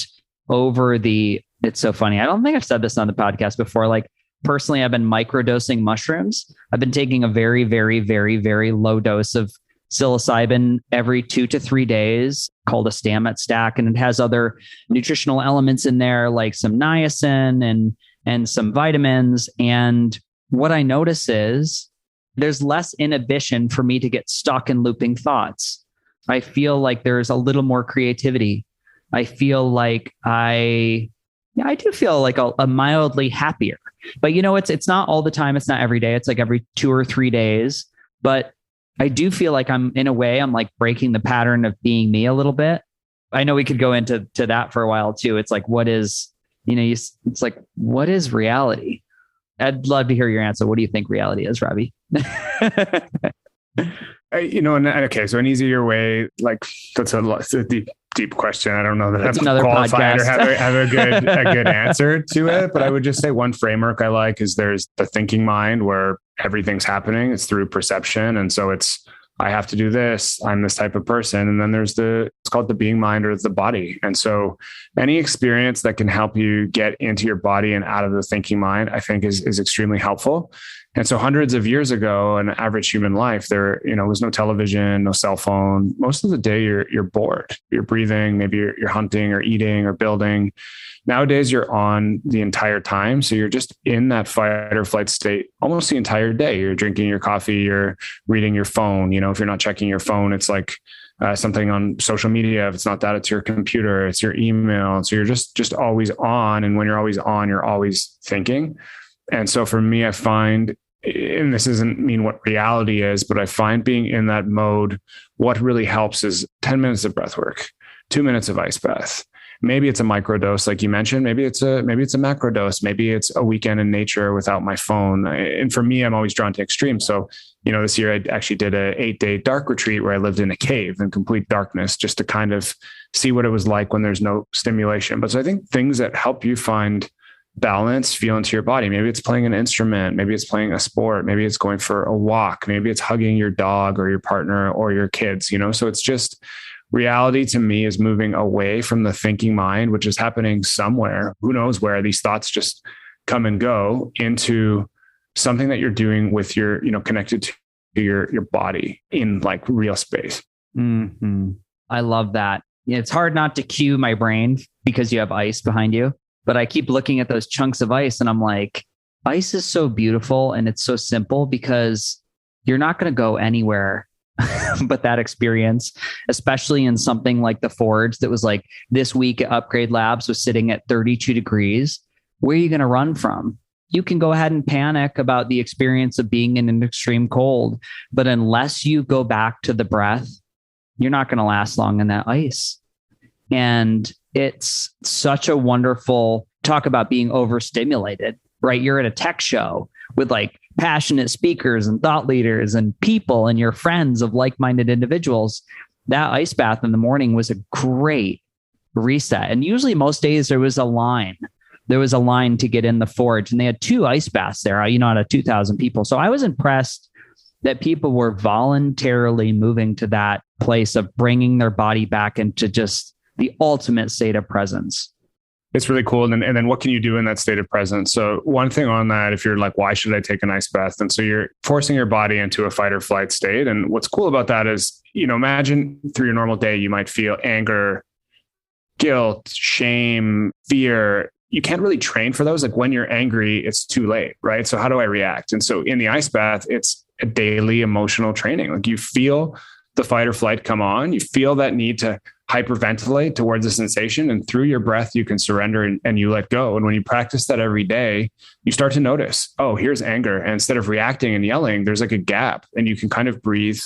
it's so funny. I don't think I've said this on the podcast before. Like personally, I've been microdosing mushrooms. I've been taking a very, very, very, very low dose of psilocybin every 2 to 3 days, called a Stammet stack. And it has other nutritional elements in there, like some niacin and some vitamins. And what I notice is there's less inhibition for me to get stuck in looping thoughts. I feel like there's a little more creativity. I feel like I do feel like a mildly happier, but it's not all the time. It's not every day. It's like every 2 or 3 days. But I do feel like I'm like breaking the pattern of being me a little bit. I know we could go into that for a while too. It's like, what is, it's like, what is reality? I'd love to hear your answer. What do you think reality is, Robbie? Okay, so an easier way, like that's a deep question. I don't know that that's I'm qualified or have a good answer to it, but I would just say one framework I like is there's the thinking mind where everything's happening. It's through perception. And so I have to do this. I'm this type of person. And then there's it's called the being mind or the body. And so any experience that can help you get into your body and out of the thinking mind, I think is extremely helpful. And so hundreds of years ago, in average human life, there, was no television, no cell phone. Most of the day you're bored. You're breathing, maybe you're hunting or eating or building. Nowadays, you're on the entire time. So you're just in that fight or flight state almost the entire day. You're drinking your coffee, you're reading your phone. If you're not checking your phone, it's like something on social media. If it's not that, it's your computer, it's your email. So you're just always on. And when you're always on, you're always thinking. And so for me, I find, and this doesn't mean what reality is, but I find being in that mode, what really helps is 10 minutes of breath work, 2 minutes of ice bath. Maybe it's a micro dose, like you mentioned. Maybe it's a macro dose. Maybe it's a weekend in nature without my phone. And for me, I'm always drawn to extremes. So, this year I actually did a 8-day dark retreat where I lived in a cave in complete darkness, just to kind of see what it was like when there's no stimulation. But so I think things that help you find balance, feel into your body. Maybe it's playing an instrument. Maybe it's playing a sport. Maybe it's going for a walk. Maybe it's hugging your dog or your partner or your kids, So it's just reality to me is moving away from the thinking mind, which is happening somewhere. Who knows where these thoughts just come and go, into something that you're doing with your, connected to your body in like real space. Mm-hmm. I love that. It's hard not to cue my brain because you have ice behind you. But I keep looking at those chunks of ice and I'm like, ice is so beautiful and it's so simple because you're not going to go anywhere but that experience, especially in something like the Forge that was like this week at Upgrade Labs was sitting at 32 degrees. Where are you going to run from? You can go ahead and panic about the experience of being in an extreme cold, but unless you go back to the breath, you're not going to last long in that ice. And it's such a wonderful talk about being overstimulated, right? You're at a tech show with like passionate speakers and thought leaders and people and your friends of like-minded individuals. That ice bath in the morning was a great reset. And usually most days there was a line to get in the Forge, and they had 2 ice baths there, out of 2,000 people. So I was impressed that people were voluntarily moving to that place of bringing their body back into just the ultimate state of presence. It's really cool. And then what can you do in that state of presence? So one thing on that, if you're like, why should I take an ice bath? And so you're forcing your body into a fight or flight state. And what's cool about that is, imagine through your normal day, you might feel anger, guilt, shame, fear. You can't really train for those. Like when you're angry, it's too late, right? So how do I react? And so in the ice bath, it's a daily emotional training. Like you feel the fight or flight come on, you feel that need to hyperventilate towards a sensation, and through your breath, you can surrender and you let go. And when you practice that every day, you start to notice, oh, here's anger. And instead of reacting and yelling, there's like a gap and you can kind of breathe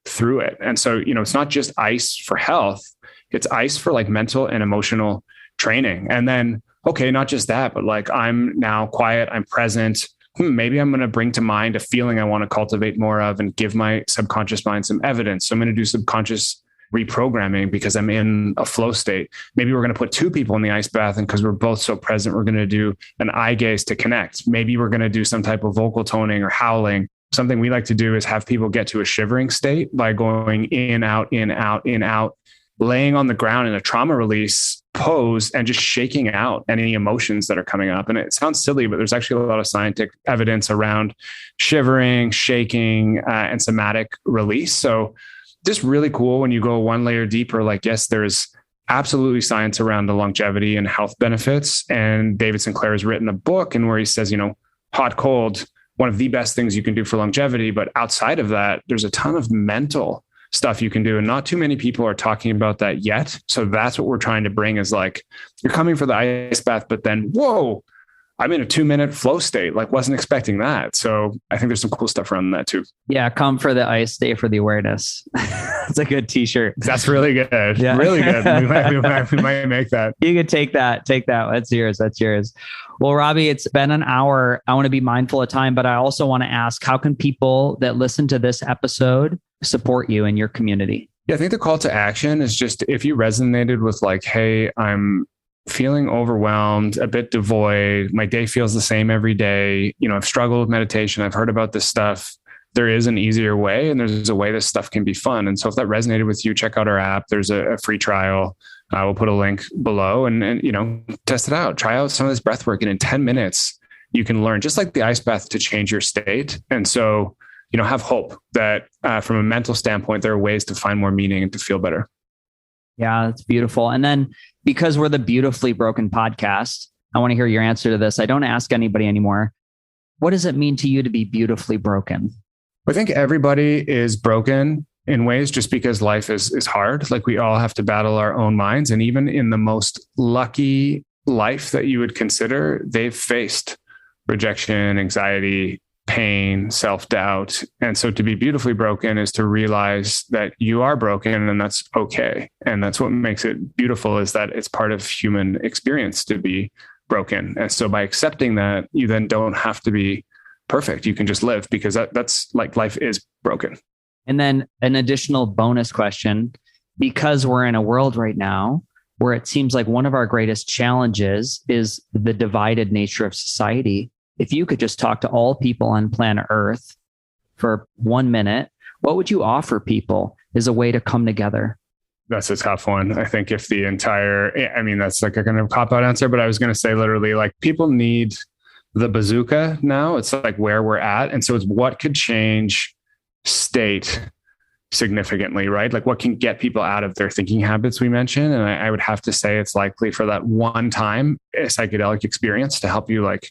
through it. And so, it's not just ice for health, it's ice for like mental and emotional training. And then, okay, not just that, but like I'm now quiet, I'm present. Maybe I'm going to bring to mind a feeling I want to cultivate more of and give my subconscious mind some evidence. So I'm going to do subconscious reprogramming because I'm in a flow state. Maybe we're going to put 2 people in the ice bath, and because we're both so present, we're going to do an eye gaze to connect. Maybe we're going to do some type of vocal toning or howling. Something we like to do is have people get to a shivering state by going in, out, in, out, in, out, laying on the ground in a trauma release pose and just shaking out any emotions that are coming up. And it sounds silly, but there's actually a lot of scientific evidence around shivering, shaking, and somatic release. So just really cool when you go one layer deeper, like, yes, there's absolutely science around the longevity and health benefits. And David Sinclair has written a book and where he says, hot, cold, one of the best things you can do for longevity. But outside of that, there's a ton of mental stuff you can do. And not too many people are talking about that yet. So that's what we're trying to bring is like, you're coming for the ice bath, but then, whoa, I'm in a 2-minute flow state. Like, wasn't expecting that. So I think there's some cool stuff around that too. Yeah. Come for the ice, stay for the awareness. It's a good t-shirt. That's really good. Yeah. Really good. We might make that. You could take that. That's yours. Well, Robbie, it's been an hour. I want to be mindful of time, but I also want to ask, how can people that listen to this episode support you in your community? Yeah, I think the call to action is just, if you resonated with like, hey, I'm feeling overwhelmed, a bit devoid, my day feels the same every day. I've struggled with meditation. I've heard about this stuff. There is an easier way, and there's a way this stuff can be fun. And so if that resonated with you, check out our app. There's a free trial. We'll put a link below and test it out. Try out some of this breath work. And in 10 minutes, you can learn, just like the ice bath, to change your state. And so, have hope that from a mental standpoint, there are ways to find more meaning and to feel better. Yeah, that's beautiful. And then, because we're the Beautifully Broken podcast, I want to hear your answer to this. I don't ask anybody anymore. What does it mean to you to be beautifully broken? I think everybody is broken in ways, just because life is hard. Like, we all have to battle our own minds. And even in the most lucky life that you would consider, they've faced rejection, anxiety, pain, self-doubt. And so to be beautifully broken is to realize that you are broken, and that's okay. And that's what makes it beautiful, is that it's part of human experience to be broken. And so by accepting that, you then don't have to be perfect. You can just live, because that's like, life is broken. And then an additional bonus question, because we're in a world right now where it seems like one of our greatest challenges is the divided nature of society. If you could just talk to all people on planet Earth for 1 minute, what would you offer people as a way to come together? That's a tough one. I think if the entire, that's like a kind of cop-out answer, but I was going to say, literally, like, people need the bazooka now. It's like where we're at. And so it's what could change state significantly, right? Like, what can get people out of their thinking habits we mentioned. And I would have to say it's likely for that one time a psychedelic experience to help you like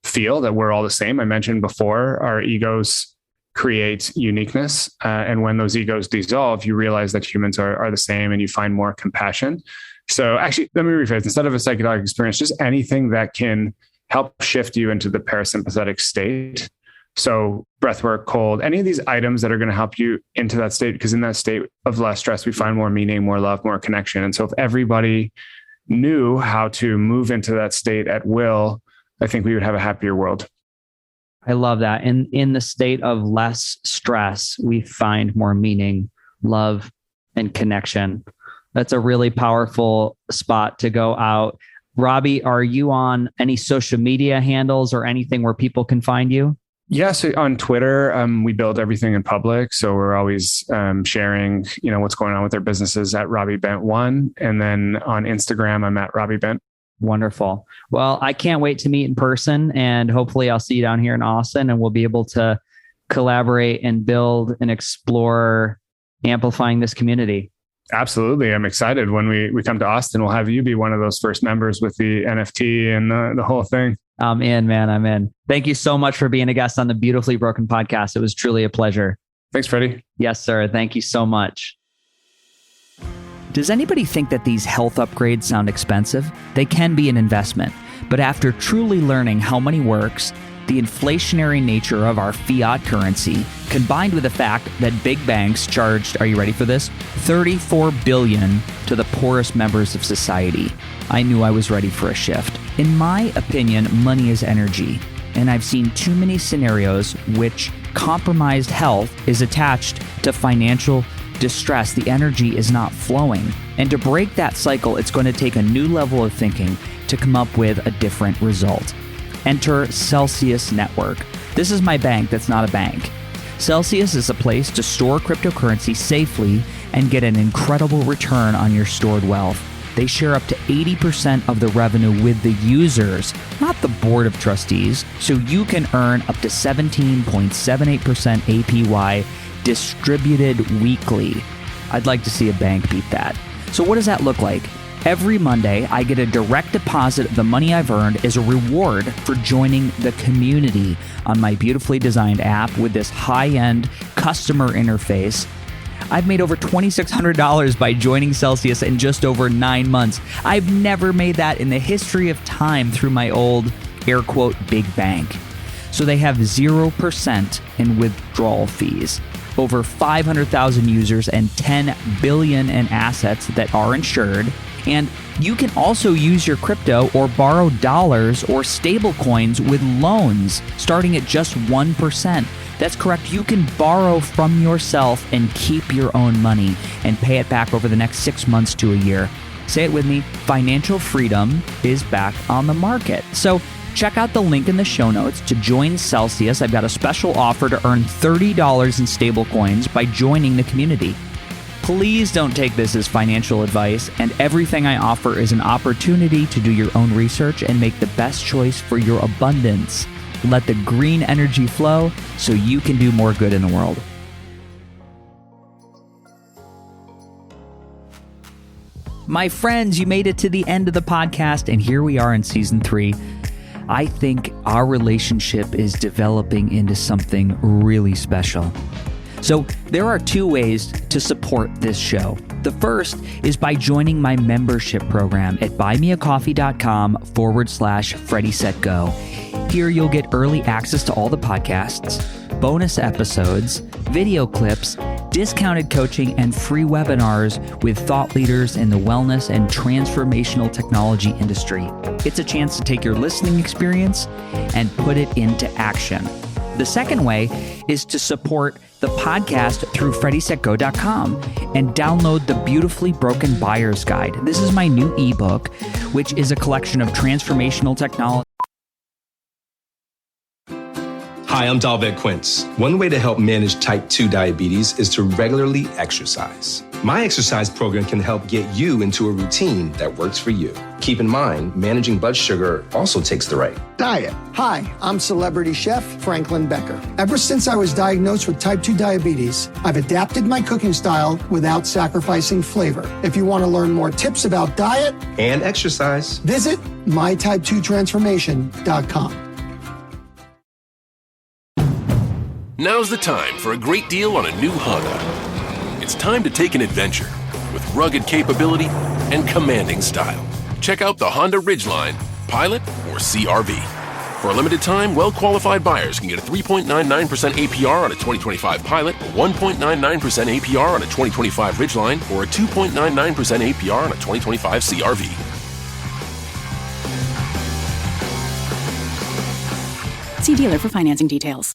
feel that we're all the same. I mentioned before, our egos create uniqueness. And when those egos dissolve, you realize that humans are the same, and you find more compassion. So actually, let me rephrase, instead of a psychedelic experience, just anything that can help shift you into the parasympathetic state. So breathwork, cold, any of these items that are going to help you into that state, because in that state of less stress, we find more meaning, more love, more connection. And so if everybody knew how to move into that state at will, I think we would have a happier world. I love that. In the state of less stress, we find more meaning, love, and connection. That's a really powerful spot to go out. Robbie, are you on any social media handles or anything where people can find you? Yeah, so on Twitter, we build everything in public. So we're always sharing, what's going on with our businesses at Robbie Bent 1. And then on Instagram, I'm at Robbie Bent. Wonderful. Well, I can't wait to meet in person, and hopefully I'll see you down here in Austin, and we'll be able to collaborate and build and explore amplifying this community. Absolutely. I'm excited. When we come to Austin, we'll have you be one of those first members with the NFT and the whole thing. I'm in, man. I'm in. Thank you so much for being a guest on the Beautifully Broken podcast. It was truly a pleasure. Thanks, Freddie. Yes, sir. Thank you so much. Does anybody think that these health upgrades sound expensive? They can be an investment, but after truly learning how money works, the inflationary nature of our fiat currency, combined with the fact that big banks charged, are you ready for this? $34 billion to the poorest members of society, I knew I was ready for a shift. In my opinion, money is energy, and I've seen too many scenarios which compromised health is attached to financial distress. The energy is not flowing. And to break that cycle, it's going to take a new level of thinking to come up with a different result. Enter Celsius Network. This is my bank that's not a bank. Celsius is a place to store cryptocurrency safely and get an incredible return on your stored wealth. They share up to 80% of the revenue with the users, not the board of trustees, so you can earn up to 17.78% APY distributed weekly. I'd like to see a bank beat that. So what does that look like? Every Monday, I get a direct deposit of the money I've earned as a reward for joining the community on my beautifully designed app with this high-end customer interface. I've made over $2,600 by joining Celsius in just over 9 months. I've never made that in the history of time through my old air quote, big bank. So they have 0% in withdrawal fees, over 500,000 users, and 10 billion in assets that are insured. And you can also use your crypto or borrow dollars or stable coins with loans starting at just 1%. That's correct. You can borrow from yourself and keep your own money and pay it back over the next 6 months to a year. Say it with me. Financial freedom is back on the market. So check out the link in the show notes to join Celsius. I've got a special offer to earn $30 in stablecoins by joining the community. Please don't take this as financial advice, and everything I offer is an opportunity to do your own research and make the best choice for your abundance. Let the green energy flow so you can do more good in the world. My friends, you made it to the end of the podcast, and here we are in season 3. I think our relationship is developing into something really special. So there are 2 ways to support this show. The first is by joining my membership program at buymeacoffee.com/FreddieSetGo. Here you'll get early access to all the podcasts, bonus episodes, video clips, discounted coaching, and free webinars with thought leaders in the wellness and transformational technology industry. It's a chance to take your listening experience and put it into action. The second way is to support the podcast through FreddieSetGo.com and download the Beautifully Broken Buyer's Guide. This is my new ebook, which is a collection of transformational technology. Hi, I'm Dalvet Quince. One way to help manage type 2 diabetes is to regularly exercise. My exercise program can help get you into a routine that works for you. Keep in mind, managing blood sugar also takes the right Diet. Hi, I'm celebrity chef Franklin Becker. Ever since I was diagnosed with type 2 diabetes, I've adapted my cooking style without sacrificing flavor. If you want to learn more tips about diet and exercise, visit mytype2transformation.com. Now's the time for a great deal on a new Honda. It's time to take an adventure with rugged capability and commanding style. Check out the Honda Ridgeline, Pilot, or CR-V. For a limited time, well-qualified buyers can get a 3.99% APR on a 2025 Pilot, 1.99% APR on a 2025 Ridgeline, or a 2.99% APR on a 2025 CR-V. See dealer for financing details.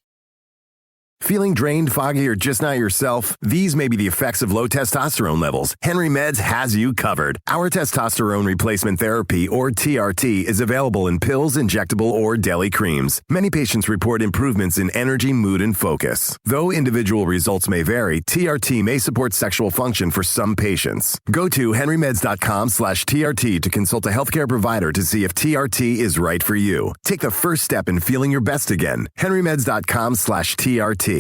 Feeling drained, foggy, or just not yourself? These may be the effects of low testosterone levels. Henry Meds has you covered. Our testosterone replacement therapy, or TRT, is available in pills, injectable, or daily creams. Many patients report improvements in energy, mood, and focus. Though individual results may vary, TRT may support sexual function for some patients. Go to henrymeds.com/TRT to consult a healthcare provider to see if TRT is right for you. Take the first step in feeling your best again. henrymeds.com/TRT.